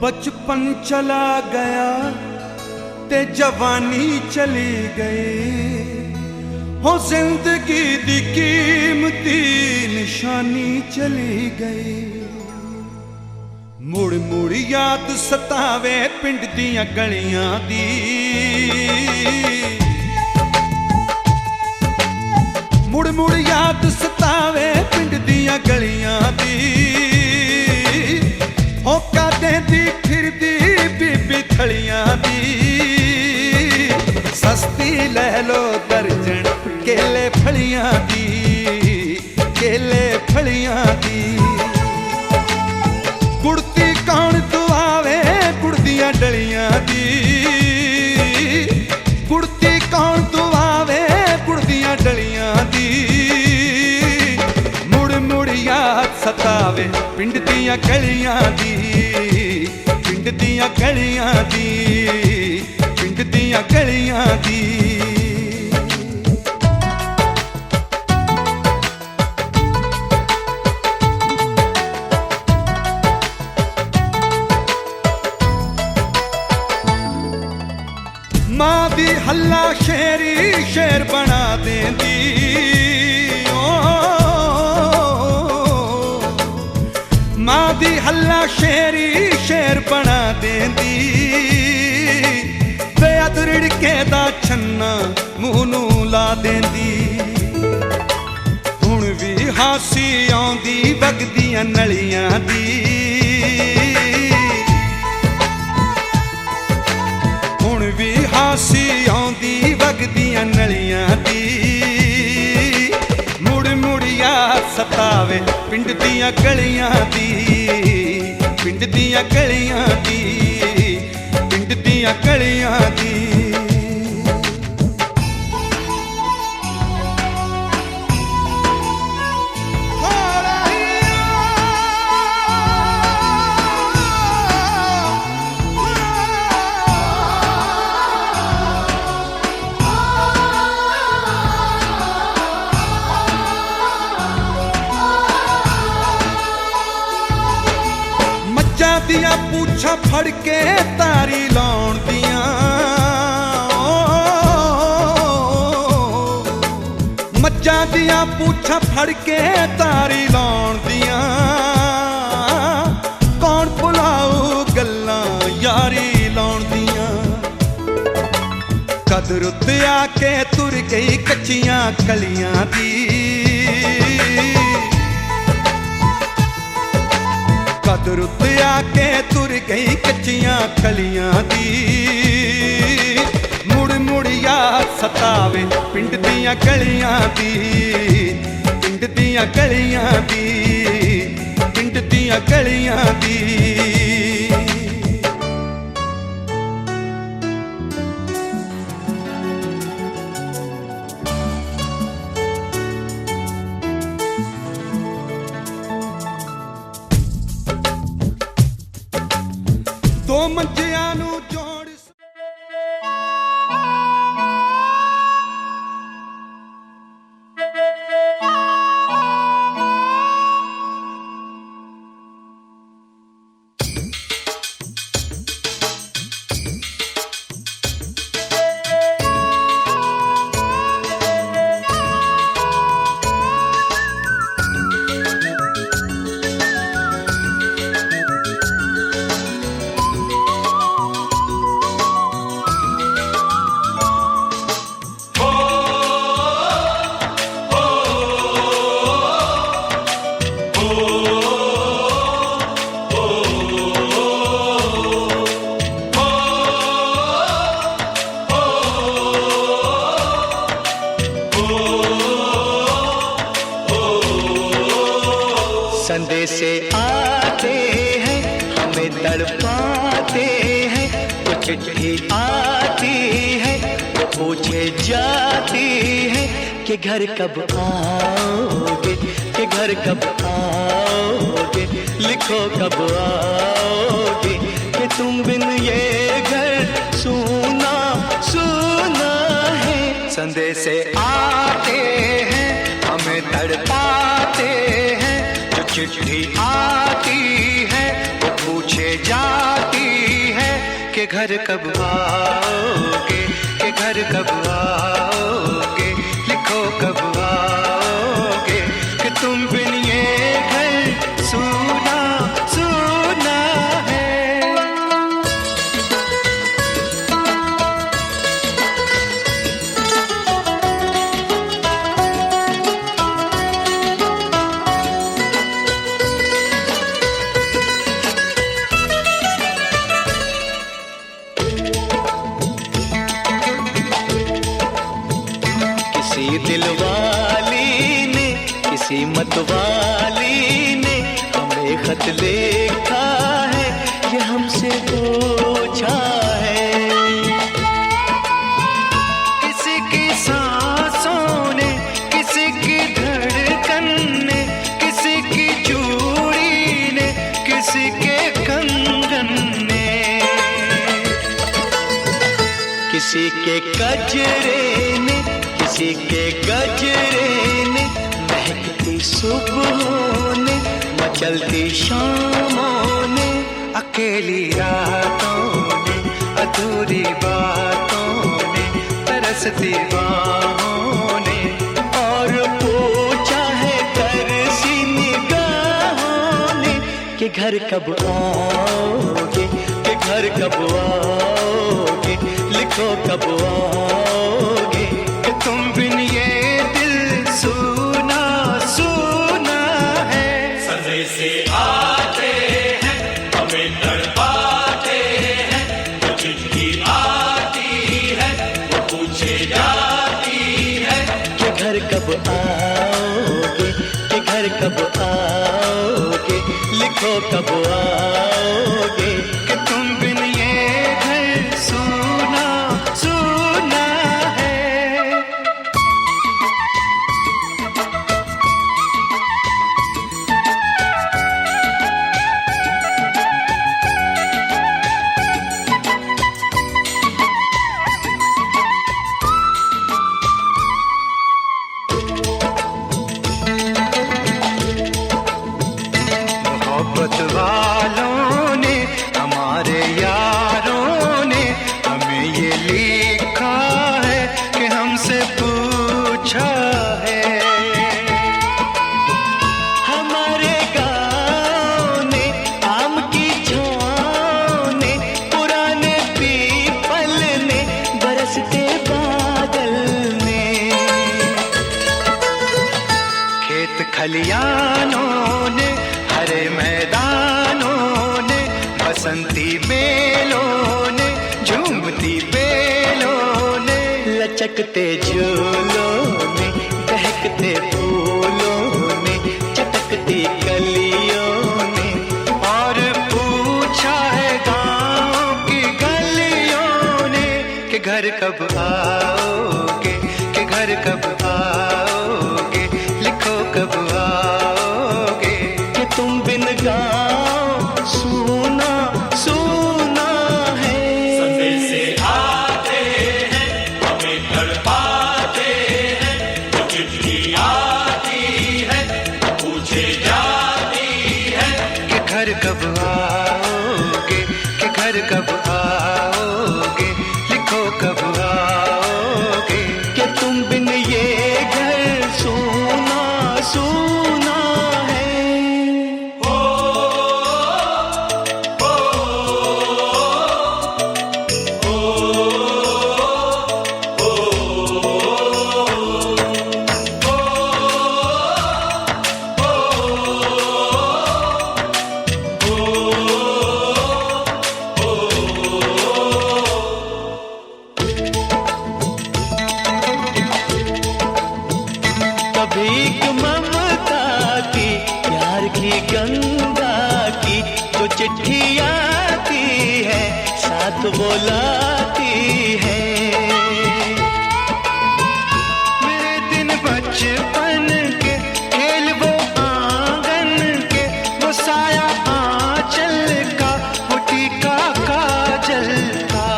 बचपन चला गया ते जवानी चली गई, हो जिंदगी दी कीमती निशानी चली गई। मुड़ मुड़ याद सतावे पिंड दियां गलियां दी, मुड़ मुड़ याद सतावे पिंड दियां गलियां दी। होका देंदी फिरदी बीबी थलियां दी, सस्ती ले लो दर्जन केले फलियां दी, केले फलियां दी। गुड़ती कौन दुआवे गुड़ दियां डलियां दी, गुड़ती कौन दुआवे गुड़ दियां डलियां दी। मुड़ मुड़ याद सतावे पिंड दियां गलियां दी, पिंड दियां गलियां दी, पिंड दियां गलियां दी। मां दी हल्ला शेरी शेर बना देंदी, मां दी हल्ला शेरी शेर बना देंदी। बेअद रिड़के दा छन्ना मूंह नू ला देंदी। हुण भी हासी आउंदी वगदियां नलियां दी, हुण भी हासी आउंदी वगदियां नलियां दी। मुड़ मुड़ याद सतावे पिंड दियां गलियां दी, पिंड दियां गलियां दी, पिंड दियां गलियां दी। दिया पूछा फड़ के तारी लाउण दियां, मज्जां दिया पूछा फड़ के तारी लाउण दियां। कौन भुलाऊ गल्लां यारी लाउण दियां। कदर उत्ते आके तुर गई कच्चियां कलियां दी, कदर उत्ते आके तुर गई कच्चियां कलियां दी। मुड़ मुड़ याद सतावे पिंड दियां गलियां दी, पिंड दियां गलियां दी, पिंड दियां गलियां दी। दो मंजियां नू जोड़ संदेशे आते हैं हमें तड़पाते हैं, तो चिट्ठी आती है तो पूछे जाती है कि घर कब आओगे, कि घर कब आओगे, लिखो कब आओगे, कि तुम बिन ये घर सूना सूना है। संदेशे आते हैं हमें तड़पाते हैं, चिट्ठी आती है वो पूछे जाती है कि घर कब आओगे, कि घर कब आओगे, लिखो कब आओगे, कि तुम बिन ये घर सूना सूना है। किसी दिलवाली ने, किसी मतवाली ने हमें खत लिखा है, ये हमसे पूछा है। किसी की सांसों ने, किसी की धड़कन ने, किसी की चूड़ी ने, किसी के कंगन ने, किसी के गजरे ने, किसी के गजरे ने, महकती सुबहों ने, मचलती शामों ने, अकेली रातों ने, अधूरी बातों ने, तरसती बाहों ने, और पूछा है तरसी निगाहों ने कि घर कब आओगे, कि घर कब आओगे, लिखो कब आओगे, कि तुम बिन ये दिल सूना सूना है। सदे से आते हैं हमें तड़पाते हैं, वो चिट्ठी आती है वो पूछे जाती है कि घर कब आओगे, कि घर कब आओगे, लिखो कब आओगे, कि तुम बिन ये घर सूना सूना है। मोहब्बत वालों ने, हमारे यारों ने हमें ये लिखा है कि हमसे पूछा है। हमारे गाँव ने, आम की छाँव ने, पुराने पीपल ने, बरसते बादल ने, खेत खलियानों ने, हरे मैदानों ने, बसंती बेलों ने, झूमती बेलों ने, लचकते झूलों ने, बहकते फूलों ने, चटकती कलियों ने, और पूछा है गाँव की गलियों ने कि घर कब आओगे, कि घर कब आओगे, लिखो कब आओगे, कि तुम बिन गाँव सूना सूना है। सदे से आते हैं हमें तड़पाते हैं, वो चिट्ठी आती है वो पूछे जाती है कि घर कब आओगे, कि घर कब आओगे, लिखो कब आओगे, कि तुम बिन ये घर सूना सूना है। भीख ममता की, प्यार की गंगा की, जो चिट्ठी आती है साथ बुलाती है। मेरे दिन बचपन के खेल वो आंगन के, वो साया आंचल का, वो टीका काजल का,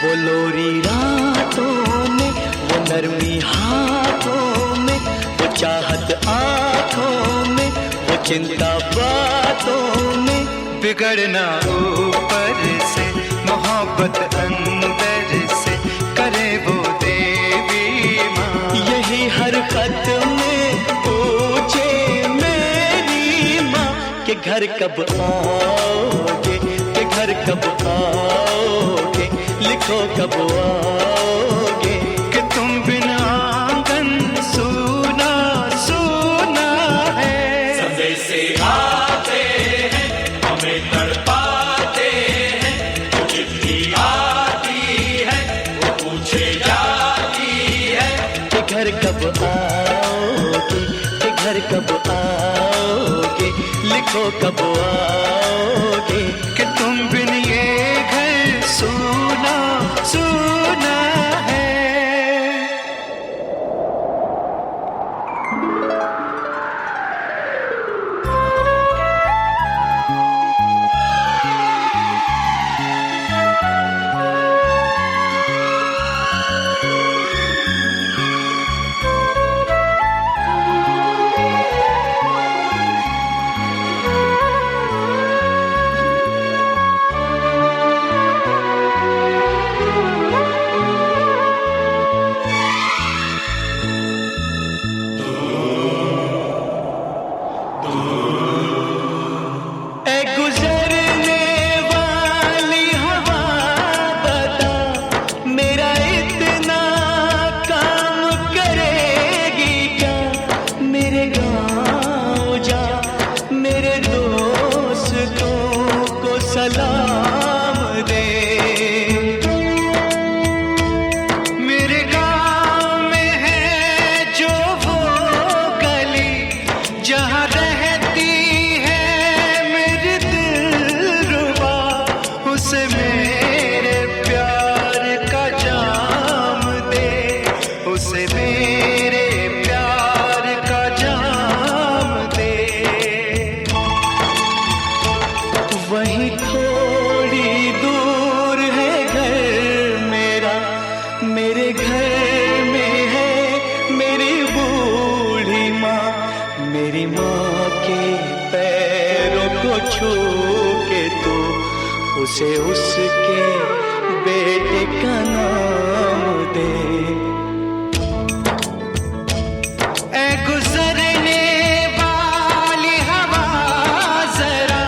वो लोरी रातों में, वो नरमी हाथों में, वो चाहत चिंता बातों में, बिगड़ना ऊपर से, मोहब्बत अंदर से करे वो देवी माँ। यही हर खत में पूछे मेरी माँ कि घर कब आओगे, कि घर कब आओगे, लिखो कब आओगे, कि तुम बिना आंगन सूना सूना है। संदेशे आते हैं हमें तड़पाते हैं, वो चिट्ठी आती है वो पूछे जाती है कि घर कब आओगे, कि घर कब आओगे, लिखो कब आओगे, कि तुम बिन ये घर सूना सूना है। सलाम दे। मेरे गाँव में है जो वो गली जहाँ रहती है मेरी दिलरुबा, उसे मेरे प्यार का जाम दे, उसे मेरे प्यार का जाम दे। वहीं थोड़ी दूर है घर मेरा, मेरे घर में है मेरी बूढ़ी माँ, मेरी माँ के पैरों को छू के तू उसे उसके बेटे का नाम दे। ऐ गुजरने वाली हवा जरा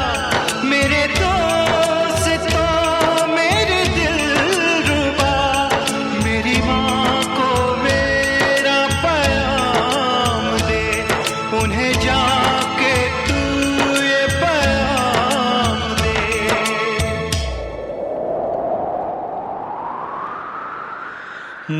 मेरे दोस्तों मेरे दिलरुबा, मेरी माँ को मेरा पैगाम दे, उन्हें जाके तू ये पैगाम दे।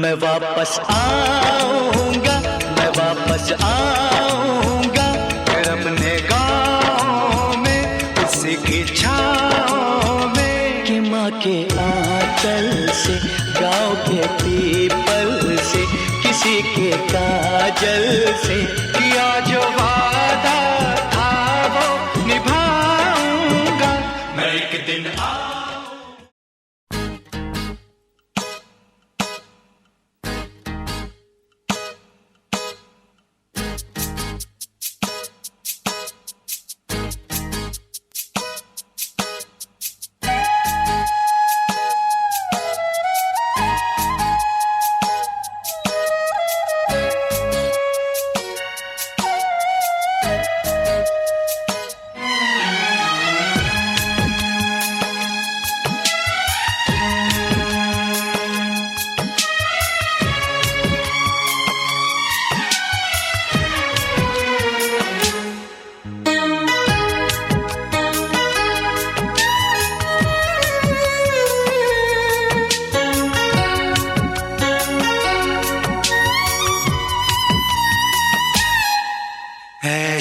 मैं वापस आऊंगा, मैं वापस आऊंगा, फिर अपने गाँव में उसी की छाँव में, कि माँ के आंचल से, गाँव के पीपल से, किसी के काजल से, किया जो वादा था वो निभाऊंगा। मैं एक दिन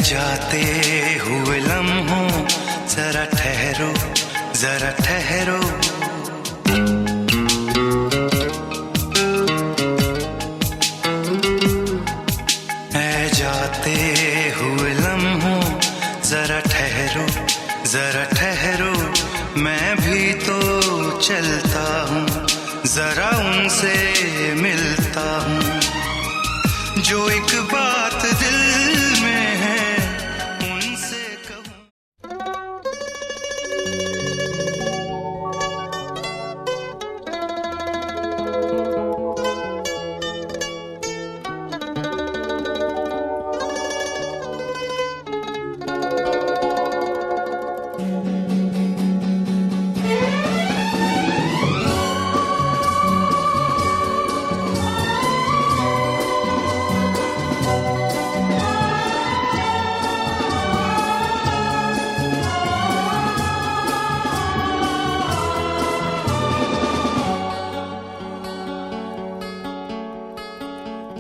जाते हुए लम्हों जरा ठहरो, जरा ठहरो, ऐ जाते हुए लम्हों जरा ठहरो, जरा ठहरो, मैं भी तो चलता हूँ, जरा उनसे मिलता हूँ, जो एक बात दिल में है उनसे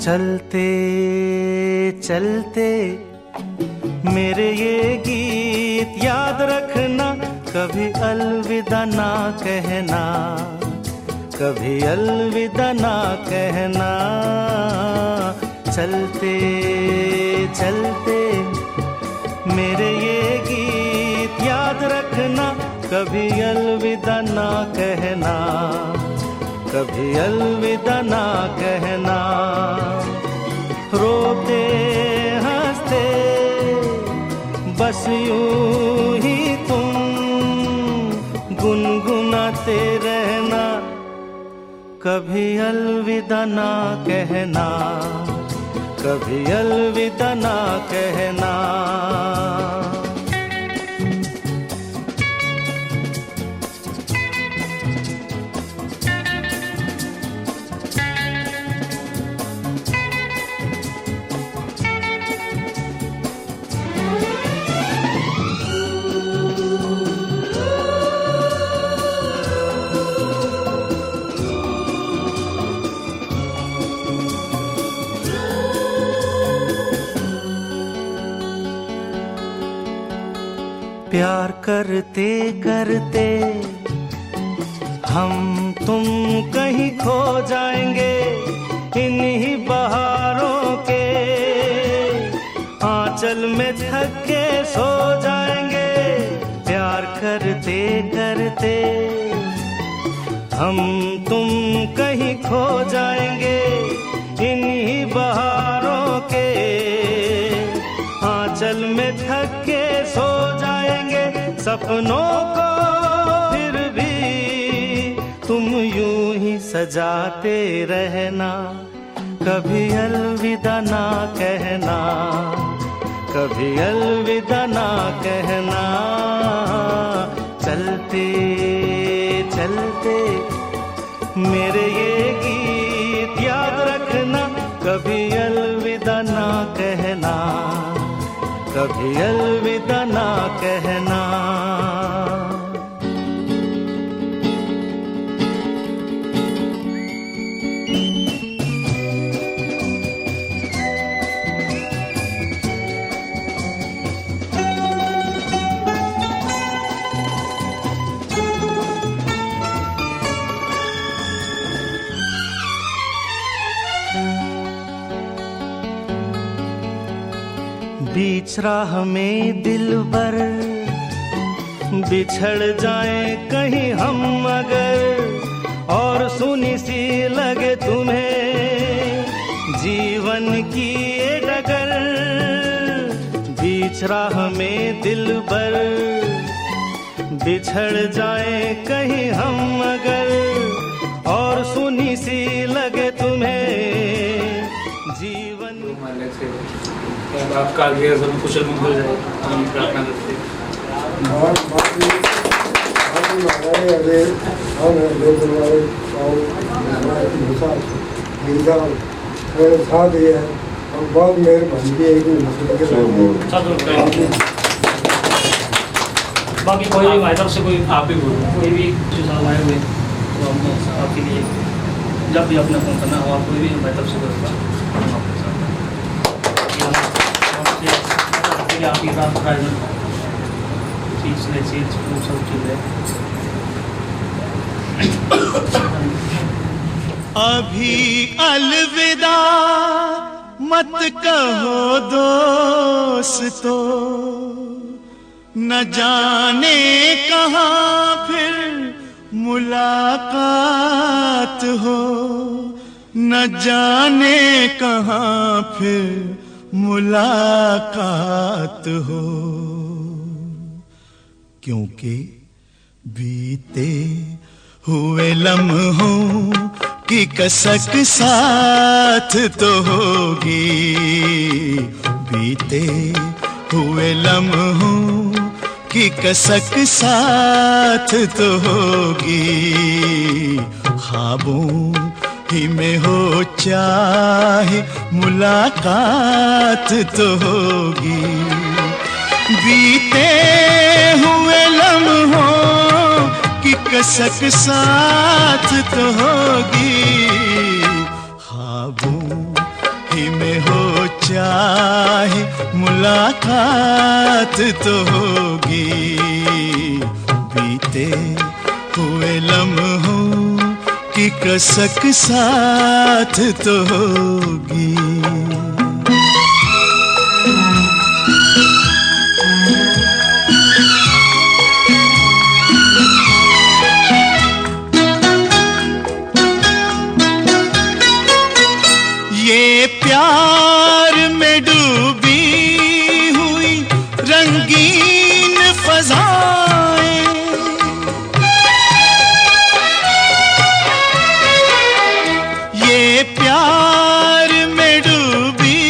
चलते चलते मेरे ये गीत याद रखना, कभी अलविदा ना कहना, कभी अलविदा ना कहना। चलते चलते मेरे ये गीत याद रखना, कभी अलविदा ना कहना, कभी अलविदा ना कहना। रोते हंसते बस यूं ही तुम गुनगुनाते रहना, कभी अलविदा ना कहना, कभी अलविदा ना कहना। प्यार करते करते हम तुम कहीं खो जाएंगे, इन्हीं बहारों के आंचल में थक के सो जाएंगे। प्यार करते करते हम तुम कहीं खो जाएंगे, इन्हीं बहारों के आंचल में थक के सो जाएंगे। सपनों को फिर भी तुम यूं ही सजाते रहना, कभी अलविदा ना कहना, कभी अलविदा ना कहना। चलते चलते मेरे ये गीत याद रखना, कभी अलविदा ना कहना, कभी अलविदा ना कहना। बीच राह में दिलबर बिछड़ जाए कहीं हम अगर, और सुनी सी लगे तुम्हें जीवन की ये डगर। बीच राह में दिलबर बिछड़ जाए कहीं हम अगर, और सुनी सी लगे तुम्हें जीवन। आपका आगे सब कुशल मंगल जाए, हम प्रार्थना करते हैं। साथ ये है और बहुत मेहरबानी की बाकी कोई भी हमारी तरफ से कोई आप ही बोलो, कोई भी जो साहब आए हुए तो हम आपके लिए जब भी अपना फोन करना हो, आप कोई भी हमारी तरफ से करेगा हम आपके साथ आपकी रात चीज ले चीज सब चीज है। अभी अलविदा मत कहो दोस्तों, न जाने कहाँ फिर मुलाकात हो, न जाने कहाँ फिर मुलाकात हो। क्योंकि बीते हुए लम्हों की कसक साथ तो होगी, बीते हुए लम्हों की कसक साथ तो होगी। ख्वाबों ही में हो चाहे मुलाकात तो होगी, बीते हुए लम्हों की कसक साथ तो होगी। ख्वाबों चाहे मुलाकात तो होगी, बीते हुए लम्हों की कसक साथ तो होगी। ये प्यार में डूबी हुई रंगीन फज़ाएं, ये प्यार में डूबी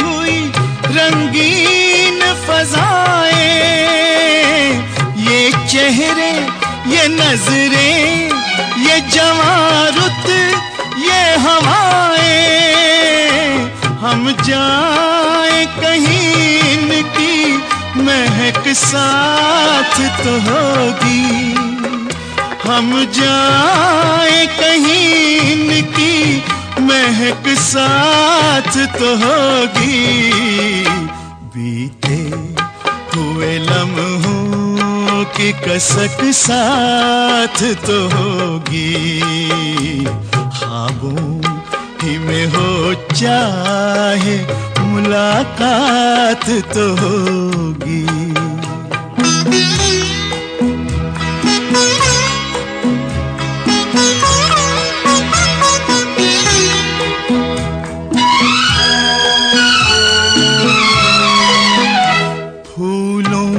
हुई रंगीन फज़ाएं, ये चेहरे, ये नजरें, ये जवां रुत, ये हवाएं, हम जाए कहीं इनकी महक साथ तो होगी, हम जाए कहीं इनकी महक साथ तो होगी, बीते हुए लम्हों की कसक साथ तो होगी। ख्वाबों ही में हो चाहे मुलाकात तो होगी। फूलों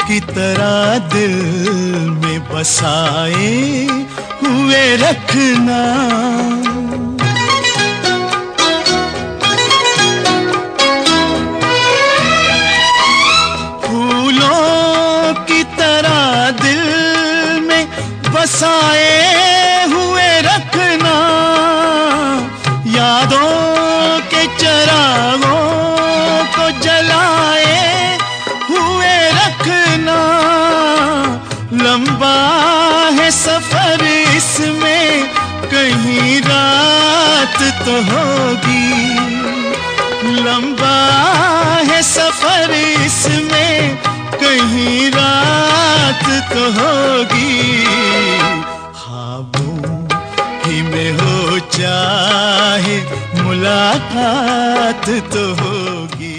की तरह दिल में बसाए हुए रखना, बसाए हुए रखना, यादों के चिरागों को जलाए हुए रखना, लंबा है सफर इसमें कहीं रात तो होगी, लंबा है सफर इसमें कहीं रात तो होगी। ख्वाबों ही में हो चाहे मुलाकात तो होगी।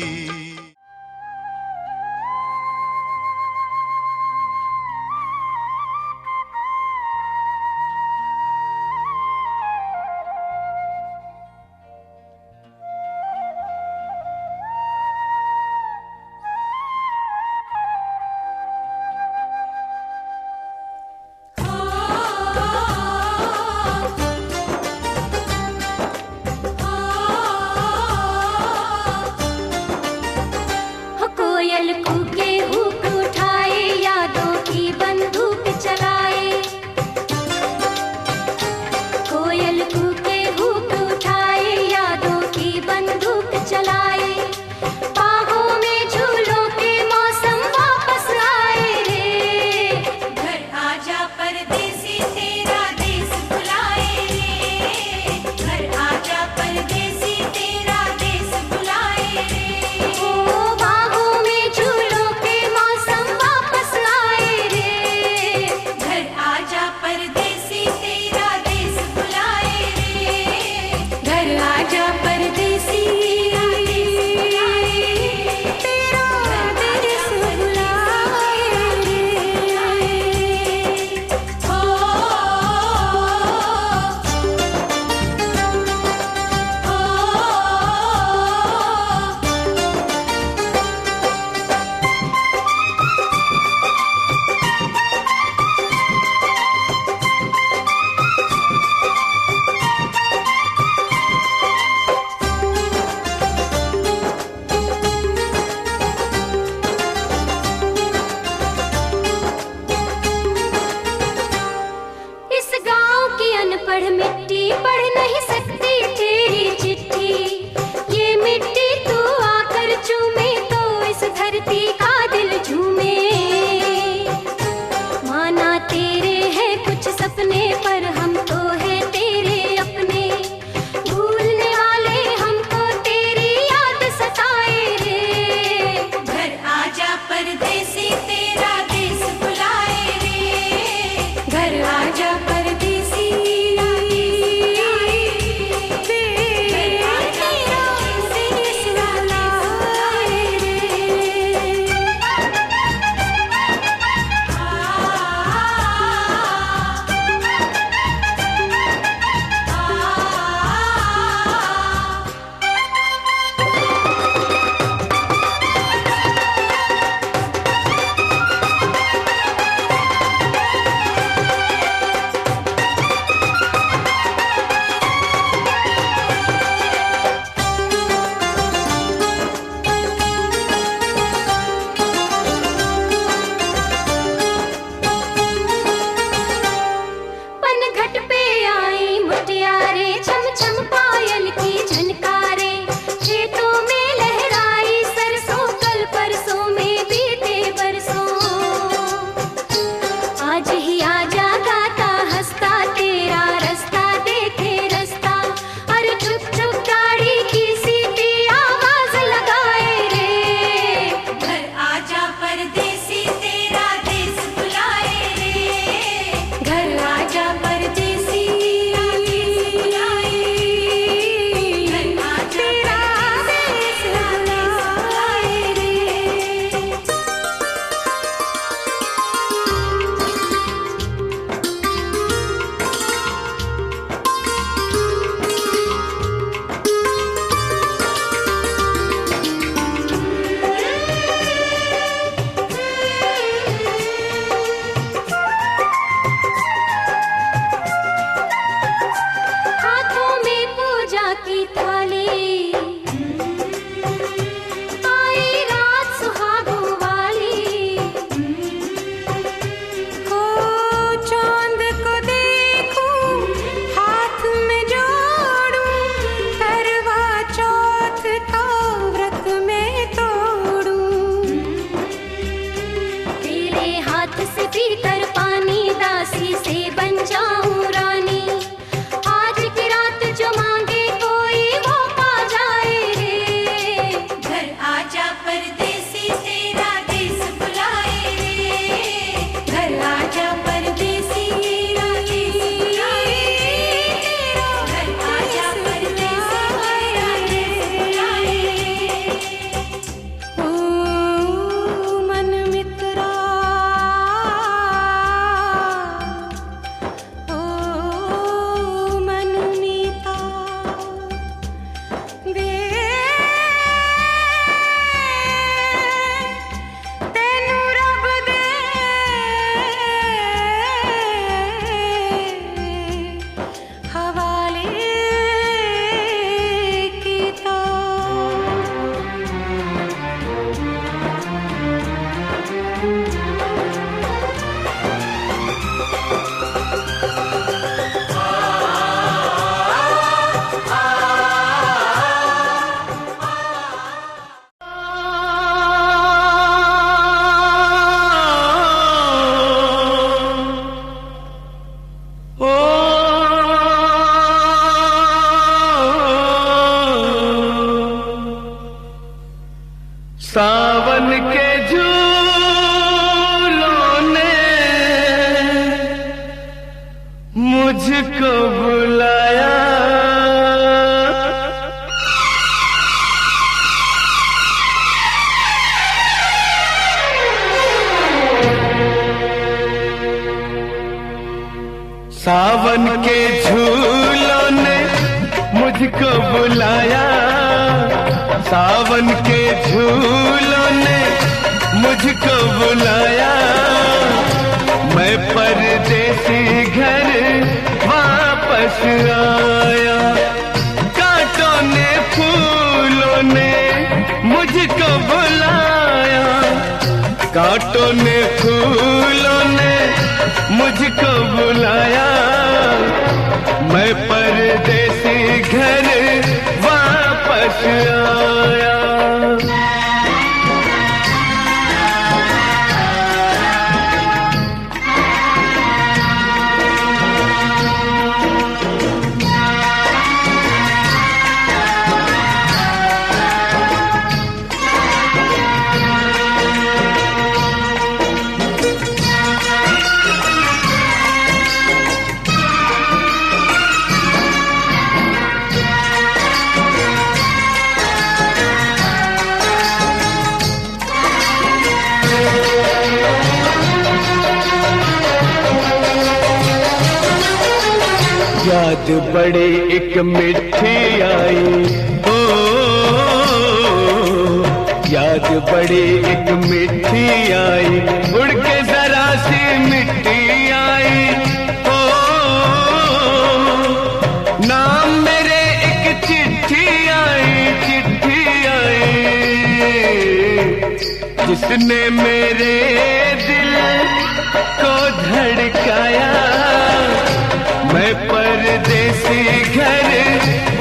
याद सावन के झूलों ने मुझको बुलाया, सावन के झूलों ने मुझको बुलाया, सावन के झूलों ने मुझको बुलाया। मैं परदेसी घर वापस आया, कांटों ने फूलों ने मुझको बुलाया, कांटों ने फूलों ने मुझको बुलाया। मैं परदेसी घर वापस आया। याद बड़ी एक मिठी आई, ओ याद बड़ी एक मिठी आई, उड़ के जरा सी मिट्टी आई। ओ नाम मेरे एक चिट्ठी आई, चिट्ठी आई, जिसने मेरे दिल को धड़काया। मैं परदेसी घर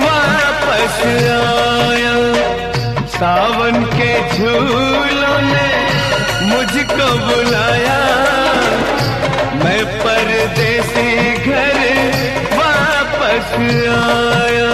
वापस आया, सावन के झूलों ने मुझको बुलाया। मैं परदेसी घर वापस आया।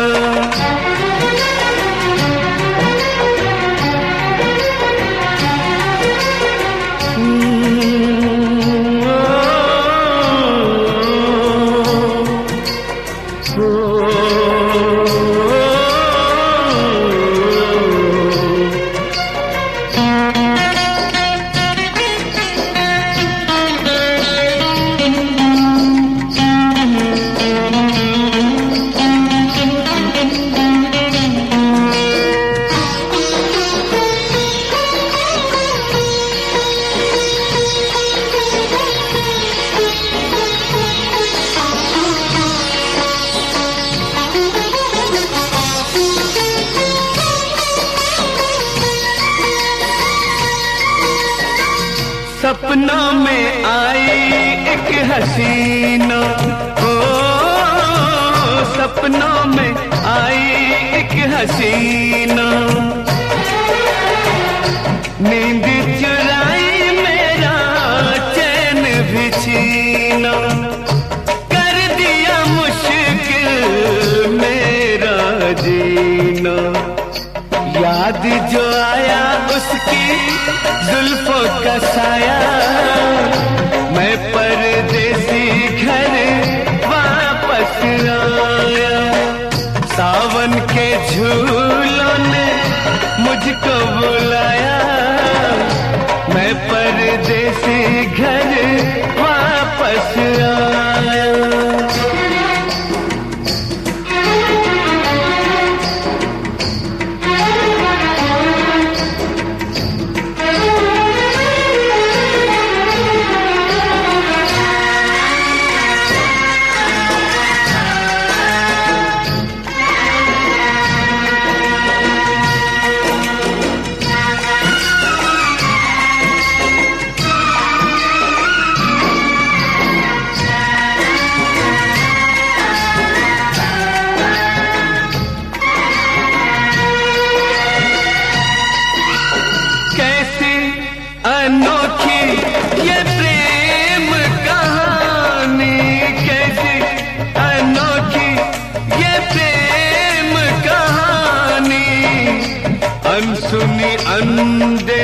सपनों में आई एक हसीना, ओ सपनों में आई एक हसीना, नींद चुराई मेरा चैन भी छीना, कर दिया मुश्किल मेरा जीना। याद जो आया उसकी जुल्फों का साया। मैं परदेसी घर वापस आया, सावन के झूलों ने मुझको बुलाया। मैं परदेसी घर वापस आया। अनोखी ये प्रेम कहानी, कैसी अनोखी ये प्रेम कहानी, अनसुनी अनदे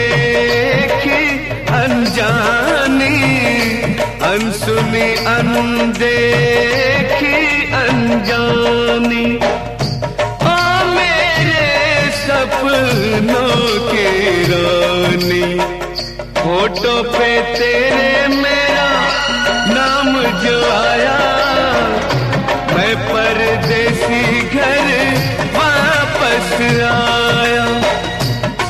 अपनी अनदेखी अनजानी, ओ मेरे सपनों की रानी। फोटो पे तेरे मेरा नाम जो आया, मैं परदेसी घर वापस आया।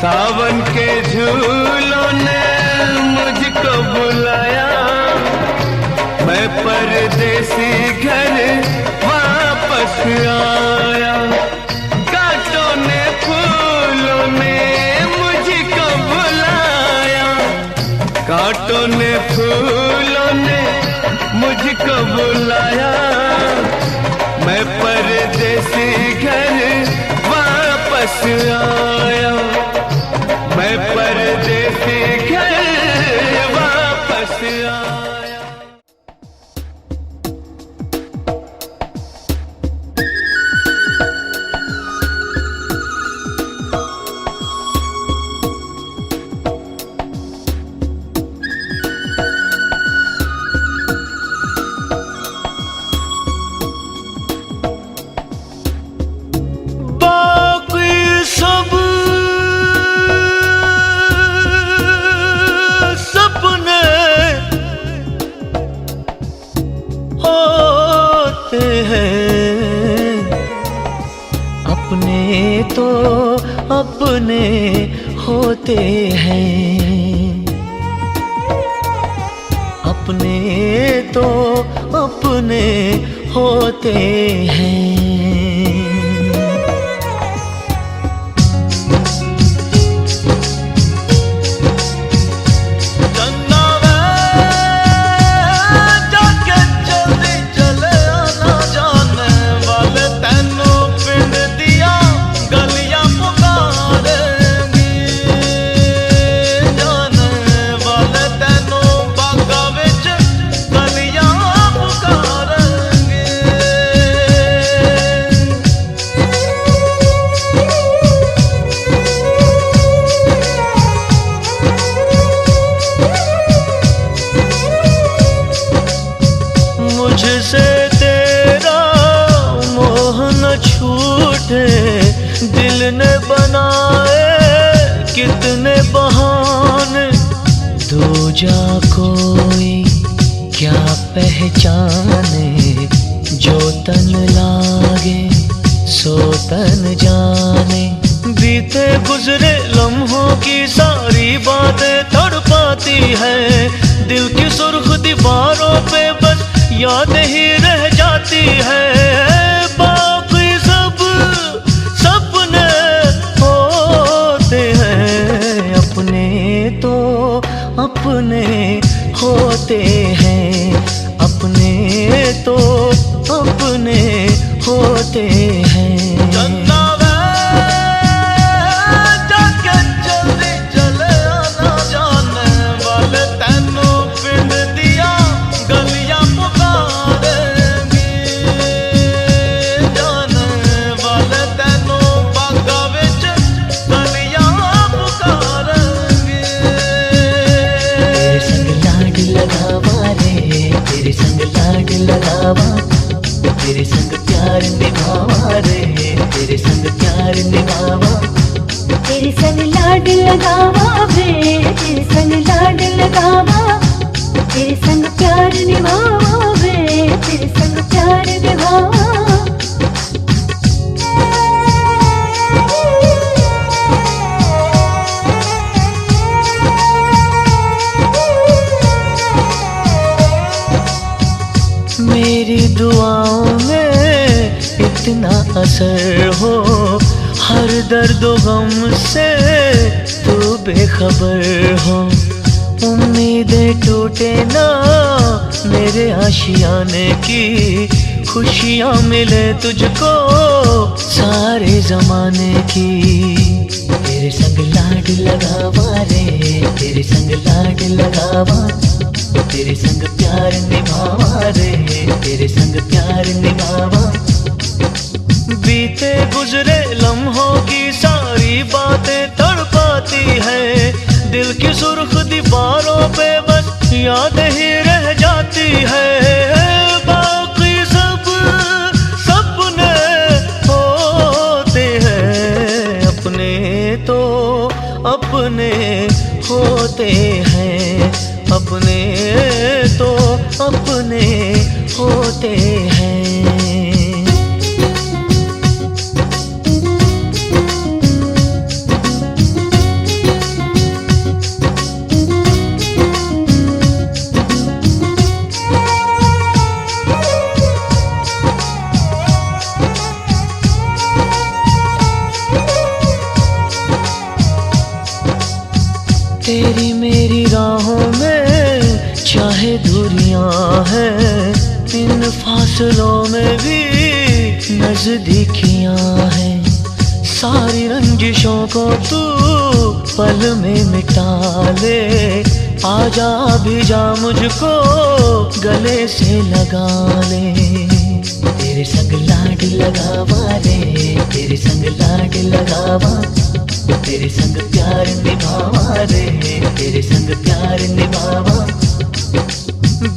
सावन के झूलों ने मुझको बुलाया, मैं परदेसी घर वापस आया। कांटों ने फूलों ने मुझको बुलाया, कांटों ने फूलों ने मुझको बुलाया, मैं परदेसी घर वापस आया, मैं परदेसी घर वापस आया। अपने होते हैं, अपने तो अपने होते हैं। मुझसे तेरा मोह न छूटे, दिल ने बनाए कितने बहाने। दो जा कोई क्या पहचाने, जो तन लागे सो तन जाने। बीते गुजरे लम्हों की सारी बातें तड़पाती है, दिल की सुर्ख दीवारों पे बस याद ही रह जाती है। बाकी सब सपने होते हैं, अपने तो अपने होते हैं, अपने तो अपने होते हैं। तेरे संग प्यार निभावा रे, तेरे संग प्यार निभावा। तेरे संग लाड लगावा वे, तेरे संग लाड लगावा। तेरे संग प्यार निभावा वे, तेरे संग प्यार निभावा। मेरी दुआओं में इतना असर हो, हर दर्द गम से तू बेखबर हो। उम्मीदें टूटे ना मेरे आशियाने की, खुशियाँ मिले तुझको सारे जमाने की। तेरे संग लाड लगावा रे, तेरे संग लाड लगावा। तेरे संग प्यार निभावा रे, तेरे संग प्यार निभावा। बीते गुजरे लम्हों की सारी बातें तड़पाती है, दिल की सुर्ख दीवारों पे बस याद ही रह जाती है, बाकी सब सपने होते हैं, अपने तो अपने होते हैं, अपने तो अपने होते हैं। तेरी मेरी राहों में चाहे दूरियां हैं, इन फासलों में भी नजदीकियां हैं। सारी रंजिशों को तू पल में मिटा ले, आजा भी जा मुझको गले से लगा ले। तेरे संग लाड लगावा रे, तेरे संग लाड लगावा, तेरे संग प्यार निभावा रे, तेरे संग प्यार निभावा।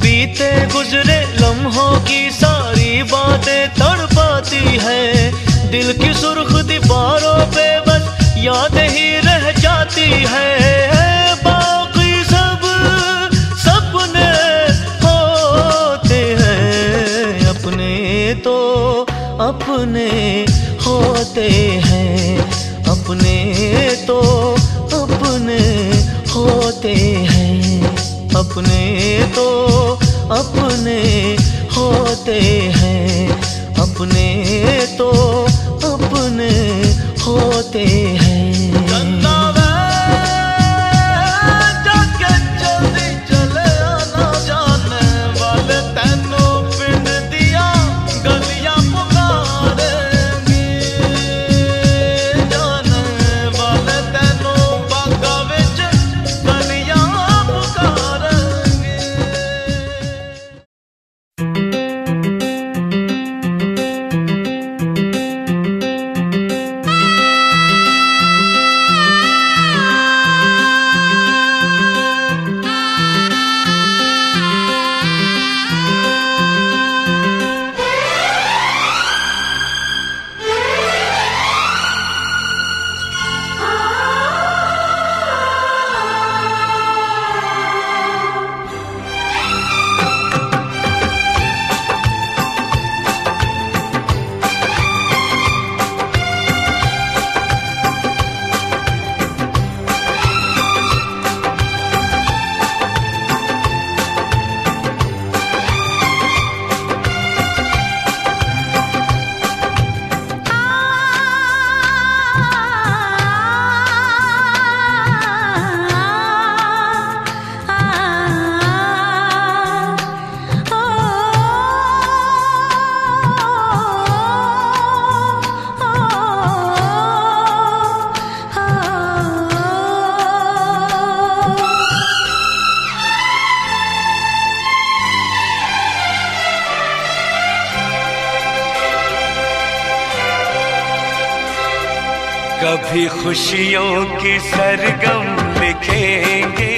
बीते गुजरे लम्हों की सारी बातें तड़पाती है, दिल की सुर्ख दीवारों पे बस यादें ही रह जाती है। बाकी सब सपने होते हैं, अपने तो अपने होते हैं, अपने तो अपने होते हैं, अपने तो अपने होते हैं, अपने तो अपने होते हैं। कभी खुशियों की सरगम लिखेंगे।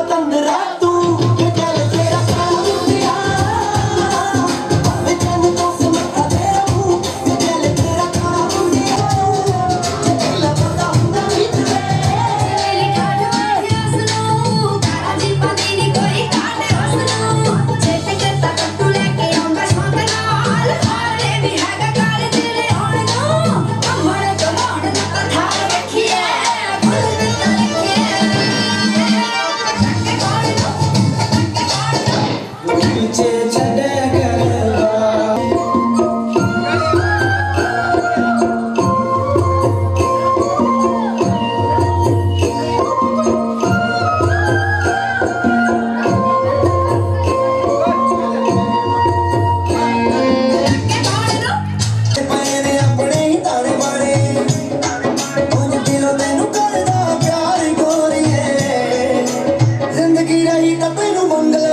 पतंदरा तू ये दिल तेरा काम दिया मैं जान तो समझा दे हूँ ये दिल तेरा काम दिया दिल बता हुंदा इतने मेरी काढ़ हसनो काजी पदीनी कोई काट हसनो चेते करता कट्टू लेके आऊंगा शाम नाल हारे भी हैगा काल दिल होण नो कमड़ कमाण दा कथा रखिए फुल दिल लिखिए पीछे छड़े करवा पैने अपने ही ताने मारे कुछ दिलों तेनू करदा प्यार गोरीए जिंदगी रही तां तैनू मंगला